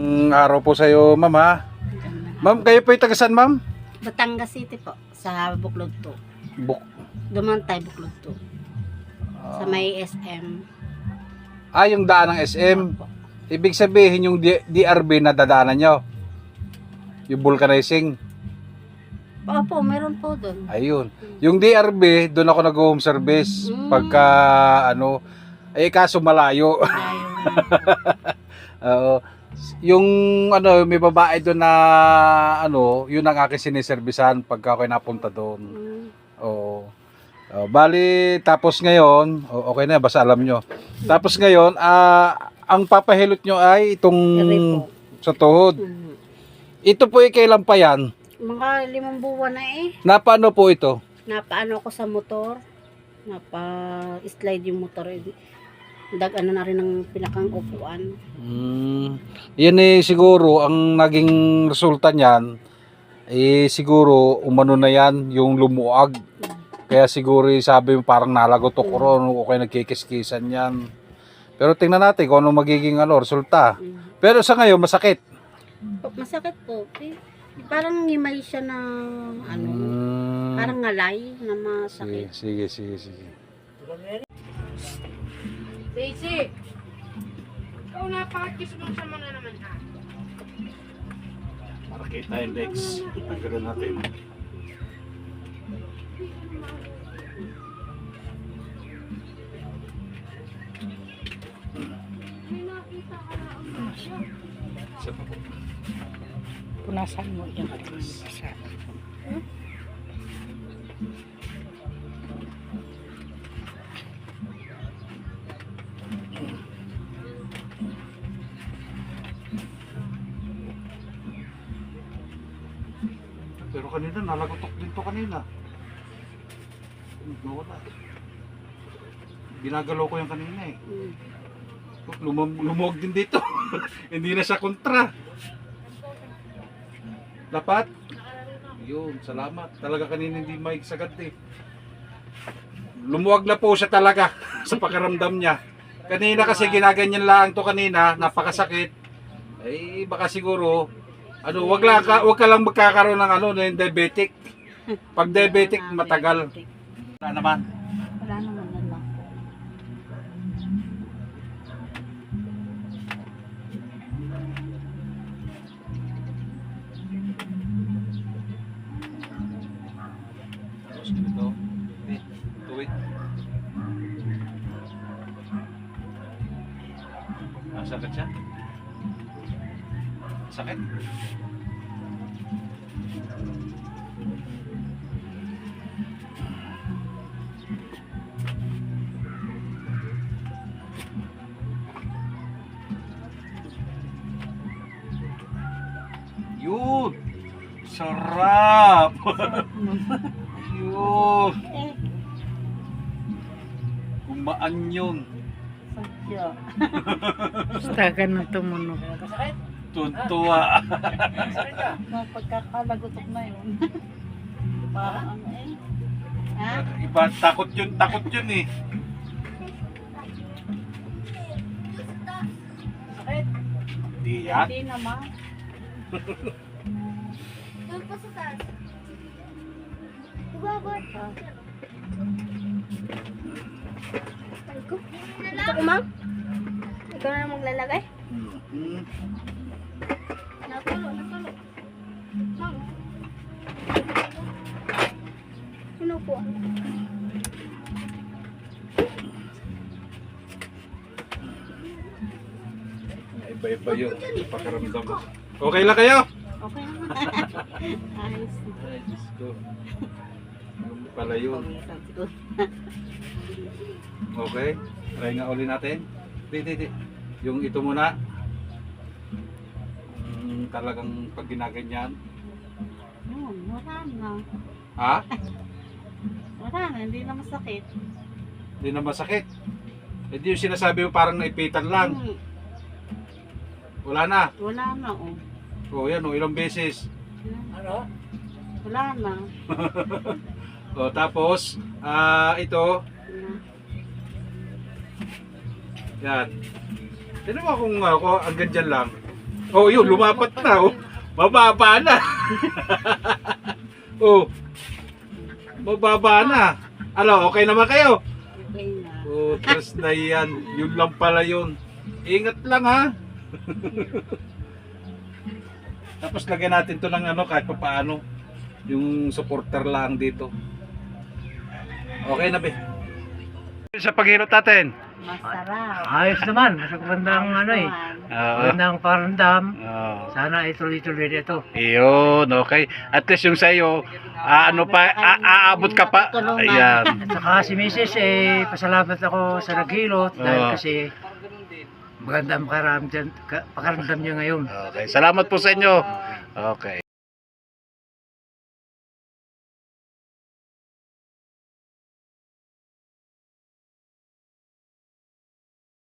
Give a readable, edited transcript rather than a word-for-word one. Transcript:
Araw po sa iyo, ma'am ha. Ma'am, kayo po yung taga saan, ma'am? Batangas City po, sa Buklod 2. Buk Dumantay Buklod 2. Sa may SM. yung daan ng SM. Opo. Ibig sabihin yung DRB na dadaanan nyo. Yung vulcanizing. Opo, meron po doon. Ayun. Yung DRB, doon ako nag-home service. Pagka, kaso malayo. Oo. Yung may babae doon na yun ang aking siniservisan pagka ako napunta doon. Oo. Bali tapos ngayon, okay na basta alam nyo. Tapos ngayon, ang papahilot nyo ay itong sa tuhod. Ito po ay kailan pa yan? Mga 5 buwan na eh. Napaano po ito? Napaano ko sa motor. Napa-slide yung motor. Ano na rin ang pinakang upuan. Yan siguro ang naging resulta niyan siguro umano na yan yung lumuag. Kaya siguro sabi mo parang nalagotok ko ron o kaya nagkikiskisan yan. Pero tingnan natin kung ano magiging resulta. Pero sa ngayon masakit. Masakit po. Parang ngimay siya na parang ngalay na masakit. Sige. Daisy! Ikaw napakakis mo sa mga naman ha. Para kita yung legs. Tanggalin natin. Punasan mo yan. Pero kanina nalagotok din to kanina. Nawala. Ginagalaw ko yung kanina eh. Lumuwag din dito. Hindi na siya kontra. Dapat? Yun, salamat. Talaga kanina hindi maigsagat eh. Lumuwag na po siya talaga sa pakiramdam niya. Kanina kasi ginaganyan lang to kanina, napakasakit. Baka siguro wag ka lang magkakaroon ng ng diabetic. Pag diabetic matagal. Wala naman. Wala naman na lang. Tapos ganito. Tuwid. Sakit siya? Sakit? Yun! Sarap! Yun! Gumaan yun. Sadya. Basta ka na tumunog. Tuntua. Pagkakalagotok na yun. Parang Ha? Iba, takot yun eh. Di yan. Hindi naman. Doon po sa taas. Ibabot. Ito ko, ma'am? Ikaw na maglalagay? Natulo. Ma'am. Ano po? Iba-iba yun. Pakaramdam mo. Okay lang kayo? Okay naman. Ayos. Ay, Diyos ko. Ano pala yun? Okay. Try nga uli natin. Di. Yung ito muna. Talagang pag ginaganyan. Wala na. Ha? Wala na, hindi na masakit. Hindi na masakit. Hindi yung sinasabi mo parang naipitan lang. Wala na. Wala na, oh. O yan o, ilang beses. Ano? Wala na. O tapos, ito. Yan. Tignan mo kung hanggang dyan lang. Oh, yun, lumapat na. Oh. Mababa na. Oh. Mababa na. Ano, okay naman kayo? Okay na. Oh, trust na yan. Yun lang pala yun. Ingat lang ha. Tapos lagyan natin to ng ano kahit pa paano. Yung supporter lang dito. Okay na be. Sa paghilot natin. Masarap. Ayos naman, sa magandang ano eh. Magandang paramdam. Sana ituloy-tuloy nito. Iyon, okay. At least yung sa'yo, ano pa, aabot ka pa. Ayan. At saka si Mrs. Pasalamat ako sa naghilot dahil Oo. kasi magandang pakiramdam niya ngayon. Okay, salamat po sa inyo. Okay.